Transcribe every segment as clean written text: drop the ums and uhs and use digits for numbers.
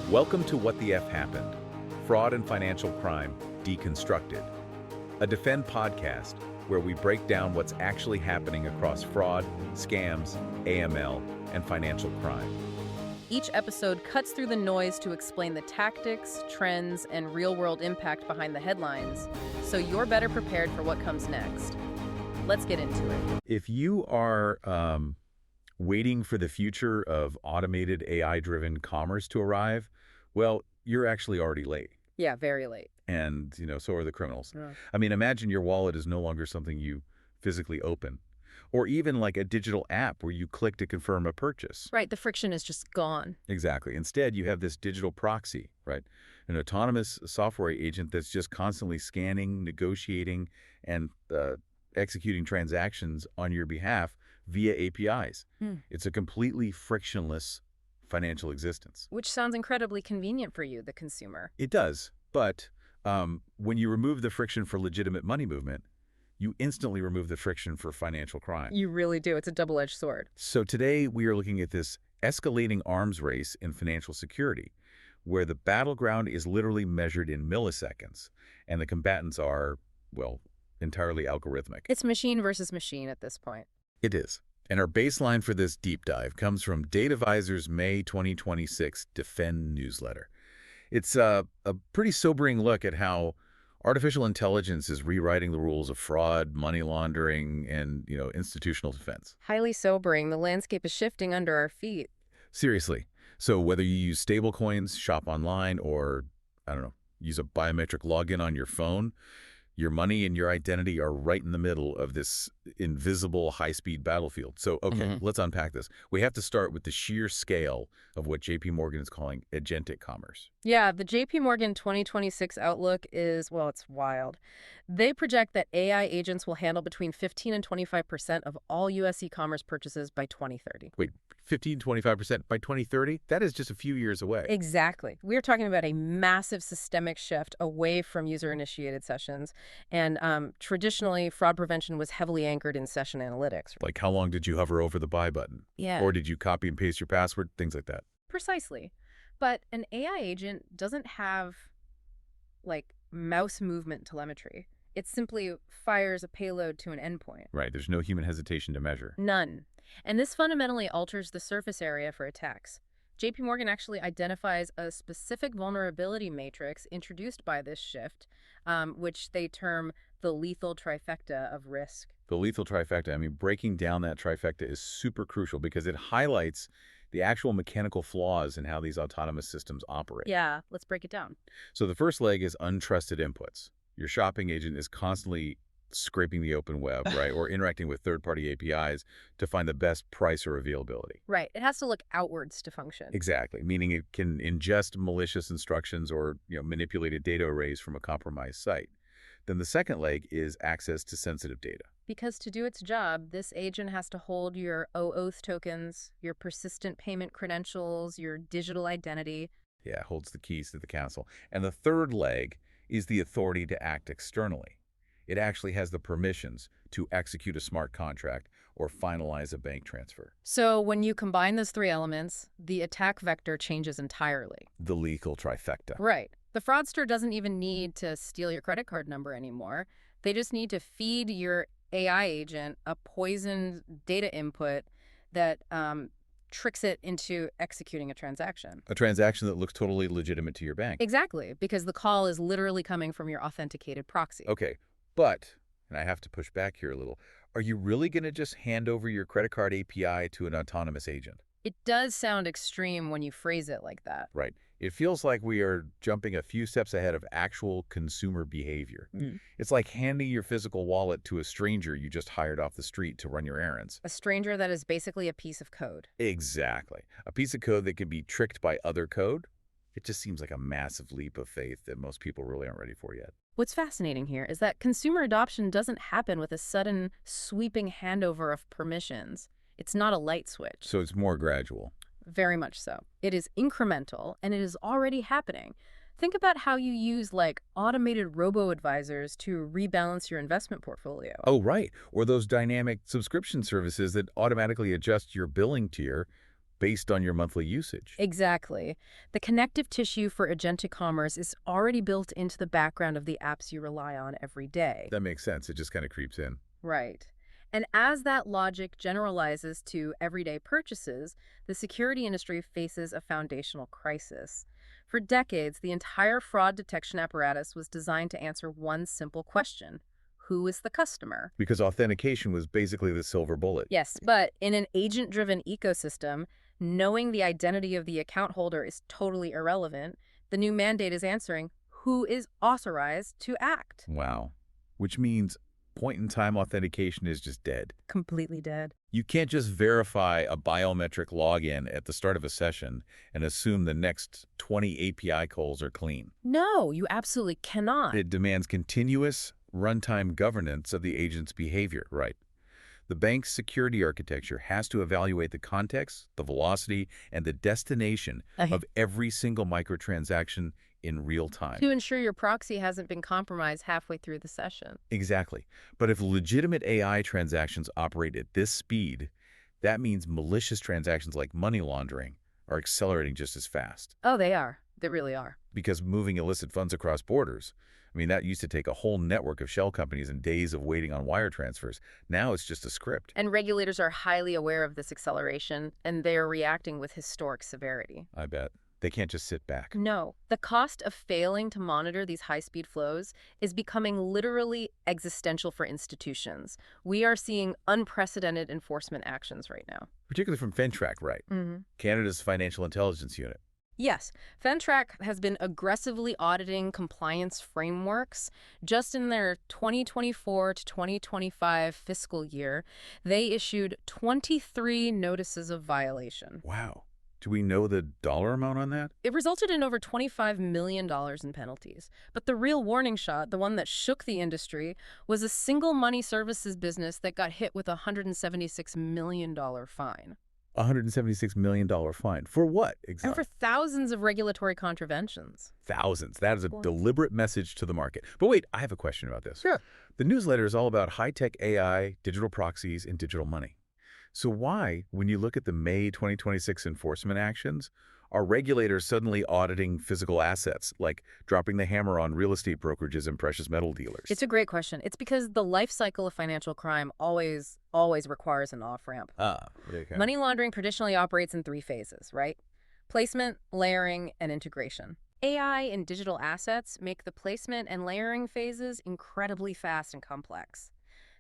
Welcome to What the F Happened, Fraud and Financial Crime Deconstructed, a Defend podcast where we break down what's actually happening across fraud, scams, AML, and financial crime. Each episode cuts through the noise to explain the tactics, trends, and real-world impact behind the headlines, so you're better prepared for what comes next. Let's get into it. If you are waiting for the future of automated AI-driven commerce to arrive, well, you're actually already late. Yeah, very late. And, so are the criminals. Yeah. I mean, imagine your wallet is no longer something you physically open, or even like a digital app where you click to confirm a purchase. Right, the friction is just gone. Exactly. Instead, you have this digital proxy, right? An autonomous software agent that's just constantly scanning, negotiating, and executing transactions on your behalf via APIs. It's a completely frictionless financial existence. Which sounds incredibly convenient for you, the consumer. It does, but when you remove the friction for legitimate money movement, you instantly remove the friction for financial crime. You really do. It's a double-edged sword. So today we are looking at this escalating arms race in financial security, where the battleground is literally measured in milliseconds, and the combatants are, well, entirely algorithmic. It's machine versus machine at this point. It is. And our baseline for this deep dive comes from DataVisor's May 2026 Defend newsletter. It's a pretty sobering look at how artificial intelligence is rewriting the rules of fraud, money laundering, and, institutional defense. Highly sobering. The landscape is shifting under our feet. Seriously. So whether you use stablecoins, shop online, or, use a biometric login on your phone, your money and your identity are right in the middle of this invisible high-speed battlefield. So, okay, let's unpack this. We have to start with the sheer scale of what JP Morgan is calling Agentic Commerce. Yeah, the JP Morgan 2026 outlook is, well, it's wild. They project that AI agents will handle between 15 and 25% of all U.S. e-commerce purchases by 2030. Wait, 15, 25% by 2030? That is just a few years away. Exactly. We're talking about a massive systemic shift away from user-initiated sessions. And traditionally, fraud prevention was heavily anchored in session analytics. Like how long did you hover over the buy button? Yeah. Or did you copy and paste your password? Things like that. Precisely. But an AI agent doesn't have, mouse movement telemetry. It simply fires a payload to an endpoint. Right. There's no human hesitation to measure. None. And this fundamentally alters the surface area for attacks. JP Morgan actually identifies a specific vulnerability matrix introduced by this shift, which they term the lethal trifecta of risk. The lethal trifecta, breaking down that trifecta is super crucial because it highlights the actual mechanical flaws in how these autonomous systems operate. Yeah, let's break it down. So the first leg is untrusted inputs. Your shopping agent is constantly scraping the open web, right, or interacting with third-party APIs to find the best price or availability. Right. It has to look outwards to function. Exactly, meaning it can ingest malicious instructions or manipulated data arrays from a compromised site. Then the second leg is access to sensitive data. Because to do its job, this agent has to hold your Auth tokens, your persistent payment credentials, your digital identity. Yeah, holds the keys to the castle. And the third leg is the authority to act externally. It actually has the permissions to execute a smart contract or finalize a bank transfer. So when you combine those three elements, the attack vector changes entirely. The lethal trifecta. Right. The fraudster doesn't even need to steal your credit card number anymore. They just need to feed your AI agent a poisoned data input that tricks it into executing a transaction. A transaction that looks totally legitimate to your bank. Exactly, because the call is literally coming from your authenticated proxy. Okay, but, and I have to push back here a little, are you really going to just hand over your credit card API to an autonomous agent? It does sound extreme when you phrase it like that. Right. It feels like we are jumping a few steps ahead of actual consumer behavior. It's like handing your physical wallet to a stranger you just hired off the street to run your errands. A stranger that is basically a piece of code. Exactly. A piece of code that can be tricked by other code. It just seems like a massive leap of faith that most people really aren't ready for yet. What's fascinating here is that consumer adoption doesn't happen with a sudden, sweeping handover of permissions. It's not a light switch. So it's more gradual. Very much so. It is incremental, and it is already happening. Think about how you use, automated robo-advisors to rebalance your investment portfolio. Oh, right. Or those dynamic subscription services that automatically adjust your billing tier based on your monthly usage. Exactly. The connective tissue for agentic commerce is already built into the background of the apps you rely on every day. That makes sense. It just kind of creeps in. Right. And as that logic generalizes to everyday purchases, the security industry faces a foundational crisis. For decades, the entire fraud detection apparatus was designed to answer one simple question: who is the customer? Because authentication was basically the silver bullet. Yes, but in an agent-driven ecosystem, knowing the identity of the account holder is totally irrelevant. The new mandate is answering who is authorized to act. Wow. Which means point-in-time authentication is just dead. Completely dead. You can't just verify a biometric login at the start of a session and assume the next 20 API calls are clean. No, you absolutely cannot. It demands continuous runtime governance of the agent's behavior, right? The bank's security architecture has to evaluate the context, the velocity, and the destination of every single microtransaction in real time. To ensure your proxy hasn't been compromised halfway through the session. Exactly. But if legitimate AI transactions operate at this speed, that means malicious transactions like money laundering are accelerating just as fast. Oh, they are. They really are. Because moving illicit funds across borders, I mean, that used to take a whole network of shell companies and days of waiting on wire transfers. Now it's just a script. And regulators are highly aware of this acceleration, and they are reacting with historic severity. I bet. They can't just sit back. No. The cost of failing to monitor these high-speed flows is becoming literally existential for institutions. We are seeing unprecedented enforcement actions right now. Particularly from FinTrack, right? Canada's Financial Intelligence Unit. Yes, FinTrack has been aggressively auditing compliance frameworks. Just in their 2024 to 2025 fiscal year, they issued 23 notices of violation. Wow. Do we know the dollar amount on that? It resulted in over $25 million in penalties. But the real warning shot, the one that shook the industry, was a single money services business that got hit with a $176 million fine. $176 million fine. For what exactly? And for thousands of regulatory contraventions. Thousands. That is a deliberate message to the market. But wait, I have a question about this. Sure. The newsletter is all about high-tech AI, digital proxies, and digital money. So why, when you look at the May 2026 enforcement actions, are regulators suddenly auditing physical assets, like dropping the hammer on real estate brokerages and precious metal dealers? It's a great question. It's because the life cycle of financial crime always requires an off-ramp. Okay. Money laundering traditionally operates in 3 phases, right? Placement, layering, and integration. AI and digital assets make the placement and layering phases incredibly fast and complex.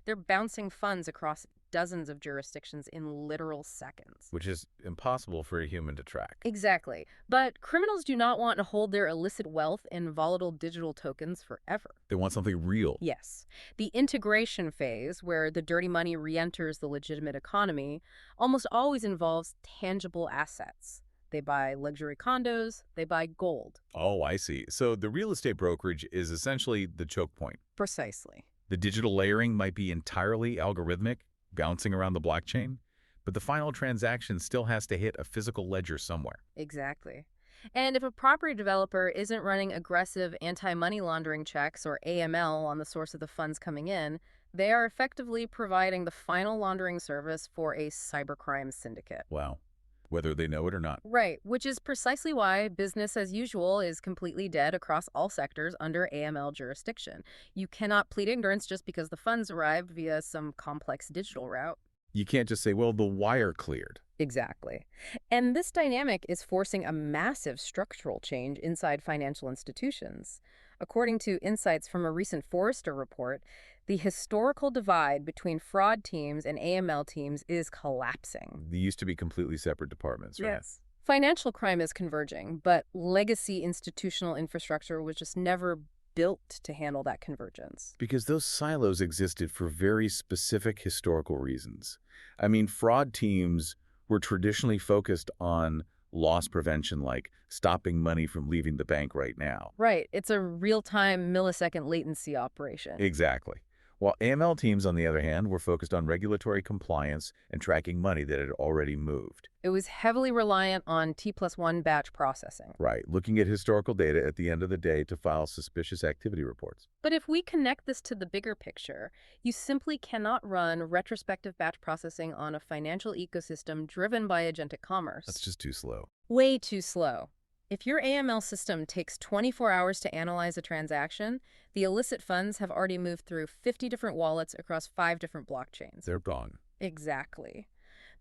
They're bouncing funds across dozens of jurisdictions in literal seconds. Which is impossible for a human to track. Exactly. But criminals do not want to hold their illicit wealth in volatile digital tokens forever. They want something real. Yes. The integration phase, where the dirty money re-enters the legitimate economy, almost always involves tangible assets. They buy luxury condos, they buy gold. Oh, I see. So the real estate brokerage is essentially the choke point. Precisely. The digital layering might be entirely algorithmic, bouncing around the blockchain, but the final transaction still has to hit a physical ledger somewhere. Exactly. And if a property developer isn't running aggressive anti-money laundering checks or AML on the source of the funds coming in, they are effectively providing the final laundering service for a cybercrime syndicate. Wow. Whether they know it or not. Right, which is precisely why business as usual is completely dead across all sectors under AML jurisdiction. You cannot plead ignorance just because the funds arrived via some complex digital route. You can't just say, well, the wire cleared. Exactly. And this dynamic is forcing a massive structural change inside financial institutions. According to insights from a recent Forrester report, the historical divide between fraud teams and AML teams is collapsing. They used to be completely separate departments, right? Yes. Financial crime is converging, but legacy institutional infrastructure was just never built to handle that convergence. Because those silos existed for very specific historical reasons. I mean, fraud teams were traditionally focused on loss prevention, like stopping money from leaving the bank right now. Right. It's a real-time millisecond latency operation. Exactly. While AML teams, on the other hand, were focused on regulatory compliance and tracking money that had already moved. It was heavily reliant on T+1 batch processing. Right, looking at historical data at the end of the day to file suspicious activity reports. But if we connect this to the bigger picture, you simply cannot run retrospective batch processing on a financial ecosystem driven by agentic commerce. That's just too slow. Way too slow. If your AML system takes 24 hours to analyze a transaction, the illicit funds have already moved through 50 different wallets across 5 different blockchains. They're gone. Exactly.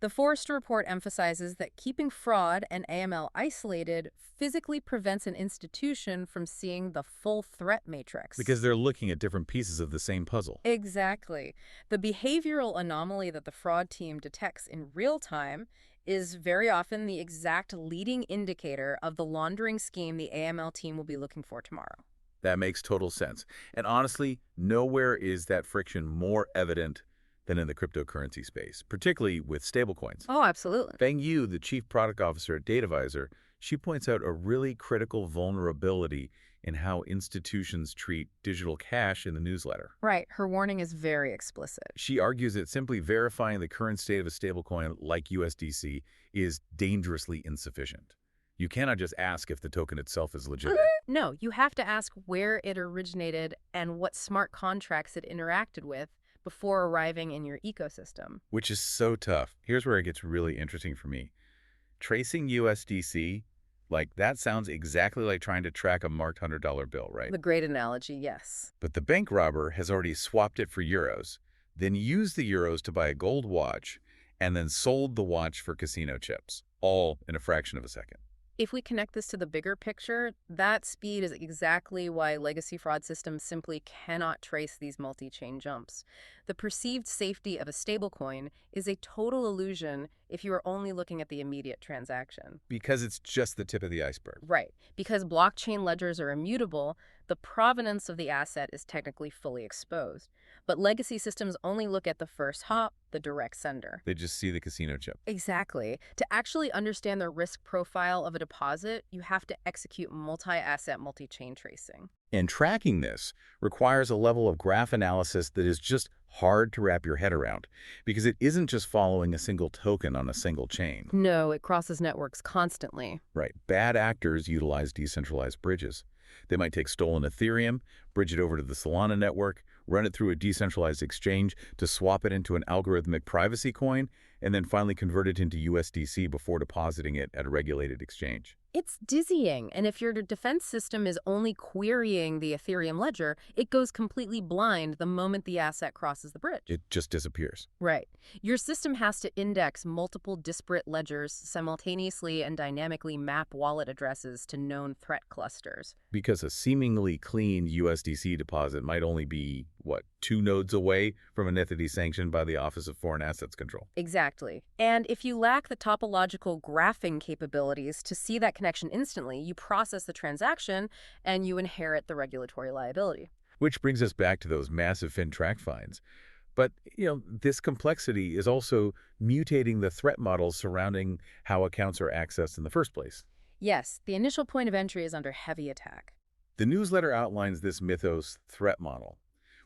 The Forrester report emphasizes that keeping fraud and AML isolated physically prevents an institution from seeing the full threat matrix. Because they're looking at different pieces of the same puzzle. Exactly. The behavioral anomaly that the fraud team detects in real time is very often the exact leading indicator of the laundering scheme the AML team will be looking for tomorrow. That makes total sense. And honestly, nowhere is that friction more evident than in the cryptocurrency space, particularly with stablecoins. Oh, absolutely. Feng Yu, the chief product officer at DataVisor, she points out a really critical vulnerability in how institutions treat digital cash in the newsletter. Right. Her warning is very explicit. She argues that simply verifying the current state of a stablecoin like USDC is dangerously insufficient. You cannot just ask if the token itself is legitimate. No, you have to ask where it originated and what smart contracts it interacted with before arriving in your ecosystem. Which is so tough. Here's where it gets really interesting for me. Tracing USDC, like that sounds exactly like trying to track a marked $100 bill, right? The great analogy, yes. But the bank robber has already swapped it for euros, then used the euros to buy a gold watch, and then sold the watch for casino chips, all in a fraction of a second. If we connect this to the bigger picture, that speed is exactly why legacy fraud systems simply cannot trace these multi-chain jumps. The perceived safety of a stablecoin is a total illusion if you are only looking at the immediate transaction. Because it's just the tip of the iceberg. Right. Because blockchain ledgers are immutable, the provenance of the asset is technically fully exposed. But legacy systems only look at the first hop, the direct sender. They just see the casino chip. Exactly. To actually understand the risk profile of a deposit, you have to execute multi-asset, multi-chain tracing. And tracking this requires a level of graph analysis that is just hard to wrap your head around, because it isn't just following a single token on a single chain. No, it crosses networks constantly. Right. Bad actors utilize decentralized bridges. They might take stolen Ethereum, bridge it over to the Solana network, run it through a decentralized exchange to swap it into an algorithmic privacy coin, and then finally convert it into USDC before depositing it at a regulated exchange. It's dizzying, and if your defense system is only querying the Ethereum ledger, it goes completely blind the moment the asset crosses the bridge. It just disappears. Right. Your system has to index multiple disparate ledgers simultaneously and dynamically map wallet addresses to known threat clusters. Because a seemingly clean USDC deposit might only be, 2 nodes away from an entity sanctioned by the Office of Foreign Assets Control. Exactly. And if you lack the topological graphing capabilities to see that connection instantly, you process the transaction and you inherit the regulatory liability. Which brings us back to those massive FinTrack fines. But, this complexity is also mutating the threat models surrounding how accounts are accessed in the first place. Yes, the initial point of entry is under heavy attack. The newsletter outlines this mythos threat model,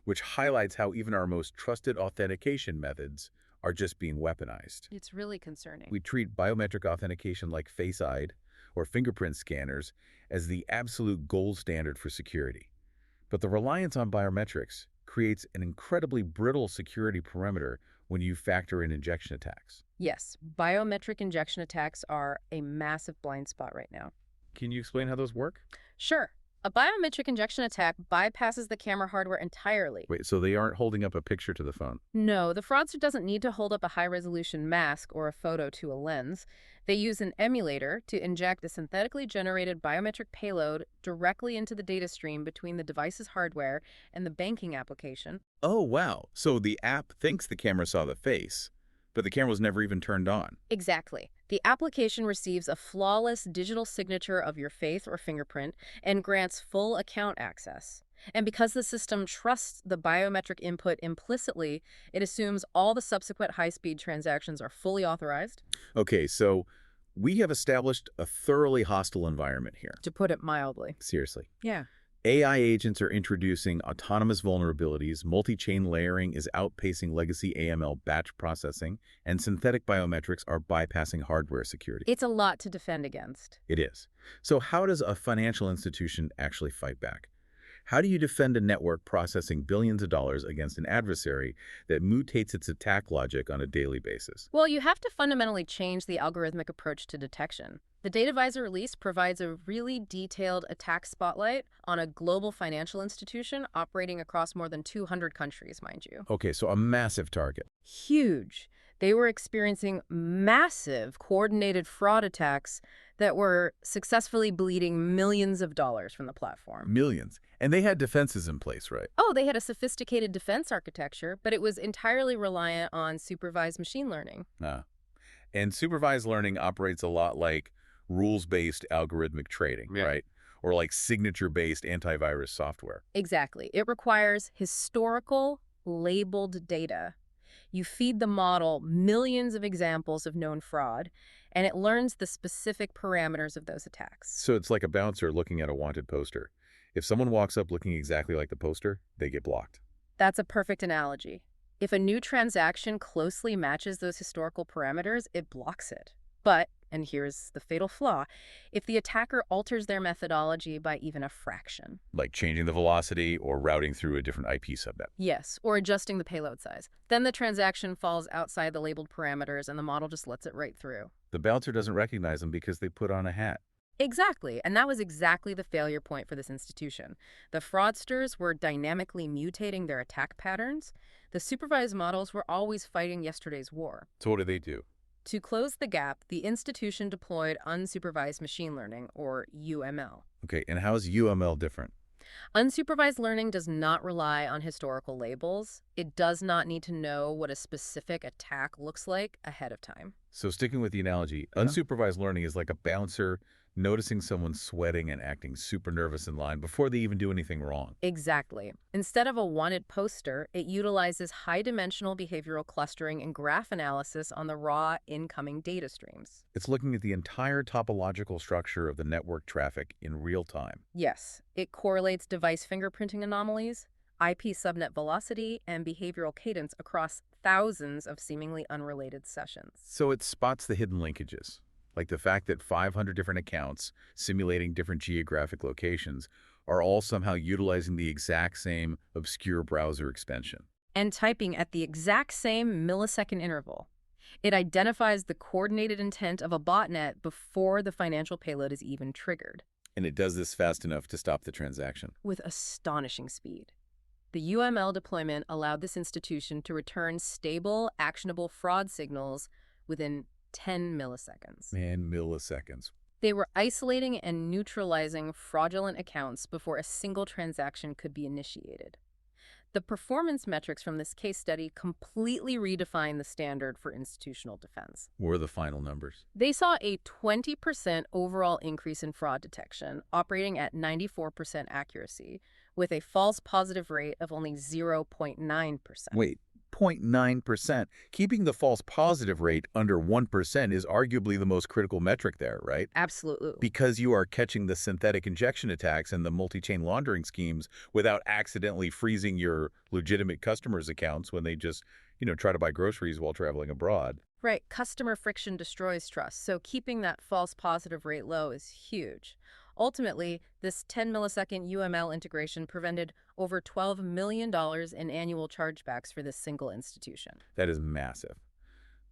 which highlights how even our most trusted authentication methods are just being weaponized. It's really concerning. We treat biometric authentication like Face ID or fingerprint scanners as the absolute gold standard for security. But the reliance on biometrics creates an incredibly brittle security perimeter when you factor in injection attacks. Yes, biometric injection attacks are a massive blind spot right now. Can you explain how those work? Sure. A biometric injection attack bypasses the camera hardware entirely. Wait, so they aren't holding up a picture to the phone? No, the fraudster doesn't need to hold up a high-resolution mask or a photo to a lens. They use an emulator to inject a synthetically generated biometric payload directly into the data stream between the device's hardware and the banking application. Oh, wow. So the app thinks the camera saw the face, but the camera was never even turned on. Exactly. The application receives a flawless digital signature of your face or fingerprint and grants full account access. And because the system trusts the biometric input implicitly, it assumes all the subsequent high-speed transactions are fully authorized. Okay, so we have established a thoroughly hostile environment here. To put it mildly. Seriously. Yeah. AI agents are introducing autonomous vulnerabilities, multi-chain layering is outpacing legacy AML batch processing, and synthetic biometrics are bypassing hardware security. It's a lot to defend against. It is. So how does a financial institution actually fight back? How do you defend a network processing billions of dollars against an adversary that mutates its attack logic on a daily basis? Well, you have to fundamentally change the algorithmic approach to detection. The Data Visor release provides a really detailed attack spotlight on a global financial institution operating across more than 200 countries, mind you. Okay, so a massive target. Huge. They were experiencing massive coordinated fraud attacks that were successfully bleeding millions of dollars from the platform. Millions. And they had defenses in place, right? Oh, they had a sophisticated defense architecture, but it was entirely reliant on supervised machine learning. Ah. And supervised learning operates a lot like rules-based algorithmic trading, Yeah. right? Or like signature-based antivirus software. Exactly. It requires historical, labeled data. You feed the model millions of examples of known fraud, and it learns the specific parameters of those attacks. So it's like a bouncer looking at a wanted poster. If someone walks up looking exactly like the poster, they get blocked. That's a perfect analogy. If a new transaction closely matches those historical parameters, it blocks it. But, and here's the fatal flaw, if the attacker alters their methodology by even a fraction. Like changing the velocity or routing through a different IP subnet. Yes, or adjusting the payload size. Then the transaction falls outside the labeled parameters and the model just lets it right through. The bouncer doesn't recognize them because they put on a hat. Exactly, and that was exactly the failure point for this institution. The fraudsters were dynamically mutating their attack patterns. The supervised models were always fighting yesterday's war. So what do they do? To close the gap, the institution deployed unsupervised machine learning, or UML. Okay, and how is UML different? Unsupervised learning does not rely on historical labels. It does not need to know what a specific attack looks like ahead of time. So sticking with the analogy, Yeah. unsupervised learning is like a bouncer noticing someone sweating and acting super nervous in line before they even do anything wrong. Exactly. Instead of a wanted poster, it utilizes high-dimensional behavioral clustering and graph analysis on the raw incoming data streams. It's looking at the entire topological structure of the network traffic in real time. Yes, it correlates device fingerprinting anomalies, IP subnet velocity, and behavioral cadence across thousands of seemingly unrelated sessions. So it spots the hidden linkages, like the fact that 500 different accounts simulating different geographic locations are all somehow utilizing the exact same obscure browser extension. And typing at the exact same millisecond interval. It identifies the coordinated intent of a botnet before the financial payload is even triggered, And it does this fast enough to stop the transaction. with astonishing speed. The UML deployment allowed this institution to return stable, actionable fraud signals within 10 milliseconds. Man, milliseconds. They were isolating and neutralizing fraudulent accounts before a single transaction could be initiated. The performance metrics from this case study completely redefined the standard for institutional defense. What are the final numbers? They saw a 20% overall increase in fraud detection, operating at 94% accuracy, with a false positive rate of only 0.9%. Wait, 0.9%. Keeping the false positive rate under 1% is arguably the most critical metric there, right? Absolutely. Because you are catching the synthetic injection attacks and the multi-chain laundering schemes without accidentally freezing your legitimate customers' accounts when they just, try to buy groceries while traveling abroad. Right, customer friction destroys trust, so keeping that false positive rate low is huge. Ultimately, this 10-millisecond UML integration prevented over $12 million in annual chargebacks for this single institution. That is massive.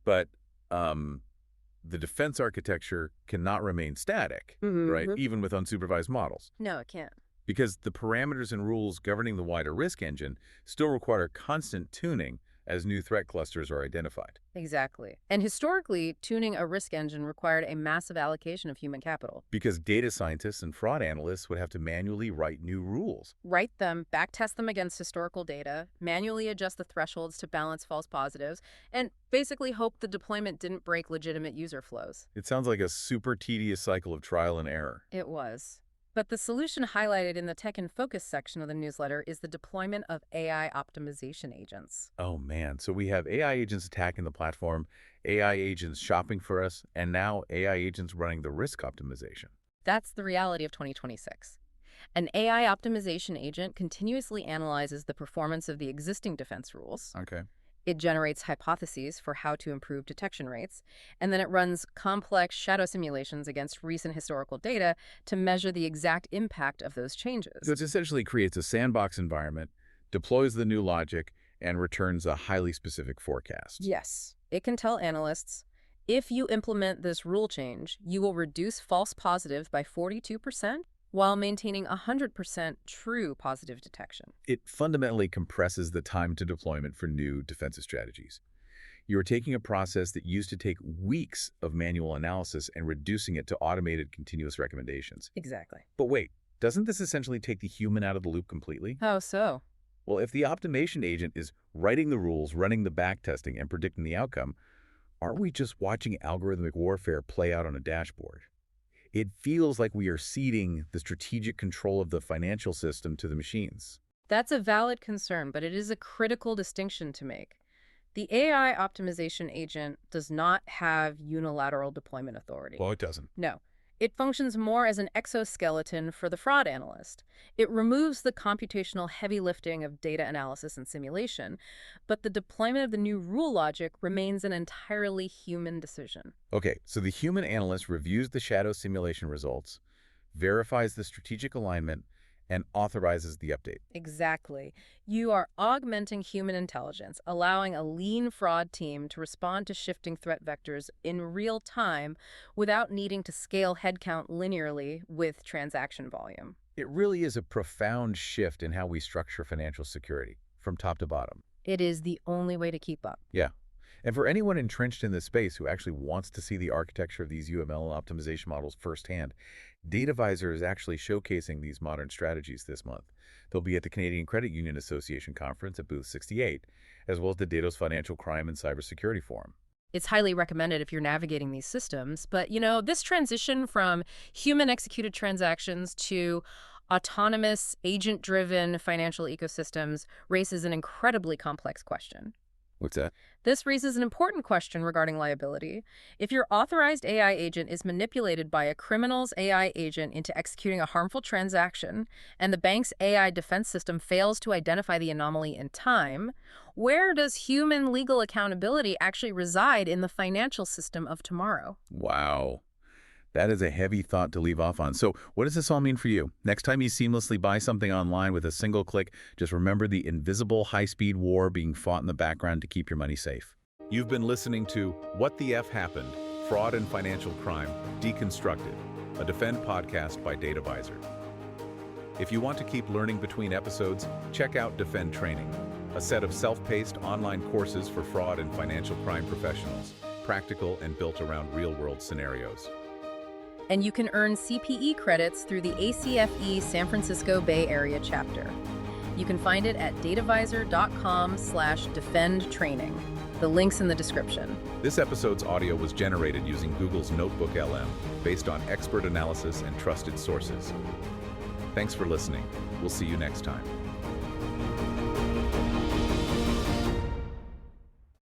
But the defense architecture cannot remain static, right? Even with unsupervised models. No, it can't. Because the parameters and rules governing the wider risk engine still require constant tuning as new threat clusters are identified. Exactly. And historically, tuning a risk engine required a massive allocation of human capital. Because data scientists and fraud analysts would have to manually write new rules. Write them, backtest them against historical data, manually adjust the thresholds to balance false positives, and basically hope the deployment didn't break legitimate user flows. It sounds like a super tedious cycle of trial and error. It was. But the solution highlighted in the Tech in Focus section of the newsletter is the deployment of AI optimization agents. Oh man, so we have AI agents attacking the platform, AI agents shopping for us, and now AI agents running the risk optimization. That's the reality of 2026. An AI optimization agent continuously analyzes the performance of the existing defense rules. Okay. It generates hypotheses for how to improve detection rates, and then it runs complex shadow simulations against recent historical data to measure the exact impact of those So changes. it essentially creates a sandbox environment, deploys the new logic, and returns a highly specific forecast. Yes, it can tell analysts, if you implement this rule change, you will reduce false positives by 42% while maintaining 100% true positive detection. It fundamentally compresses the time to deployment for new defensive strategies. You're taking a process that used to take weeks of manual analysis and reducing it to automated continuous recommendations. Exactly. But wait, doesn't this essentially take the human out of the loop completely? How so? Well, if the optimization agent is writing the rules, running the backtesting, and predicting the outcome, aren't we just watching algorithmic warfare play out on a dashboard? It feels like we are ceding the strategic control of the financial system to the machines. That's a valid concern, but it is a critical distinction to make. The AI optimization agent does not have unilateral deployment authority. Well, it doesn't. No. It functions more as an exoskeleton for the fraud analyst. It removes the computational heavy lifting of data analysis and simulation, but the deployment of the new rule logic remains an entirely human decision. Okay, so the human analyst reviews the shadow simulation results, verifies the strategic alignment, and authorizes the update. Exactly. You are augmenting human intelligence, allowing a lean fraud team to respond to shifting threat vectors in real time without needing to scale headcount linearly with transaction volume. It really is a profound shift in how we structure financial security, from top to bottom. It is the only way to keep up. Yeah. And for anyone entrenched in this space who actually wants to see the architecture of these UML optimization models firsthand, DataVisor is actually showcasing these modern strategies this month. They'll be at the Canadian Credit Union Association Conference at Booth 68, as well as the Datos Financial Crime and Cybersecurity Forum. It's highly recommended if you're navigating these systems. But, this transition from human-executed transactions to autonomous, agent-driven financial ecosystems raises an incredibly complex question. What's that? This raises an important question regarding liability. If your authorized AI agent is manipulated by a criminal's AI agent into executing a harmful transaction, and the bank's AI defense system fails to identify the anomaly in time, where does human legal accountability actually reside in the financial system of tomorrow? Wow. That is a heavy thought to leave off on. So what does this all mean for you? Next time you seamlessly buy something online with a single click, just remember the invisible high-speed war being fought in the background to keep your money safe. You've been listening to What the F Happened? Fraud and Financial Crime Deconstructed, a Defend podcast by DataVisor. If you want to keep learning between episodes, check out Defend Training, a set of self-paced online courses for fraud and financial crime professionals, practical and built around real-world scenarios. And you can earn CPE credits through the ACFE San Francisco Bay Area chapter. You can find it at datavisor.com/defendtraining. The link's in the description. This episode's audio was generated using Google's Notebook LM, based on expert analysis and trusted sources. Thanks for listening. We'll see you next time.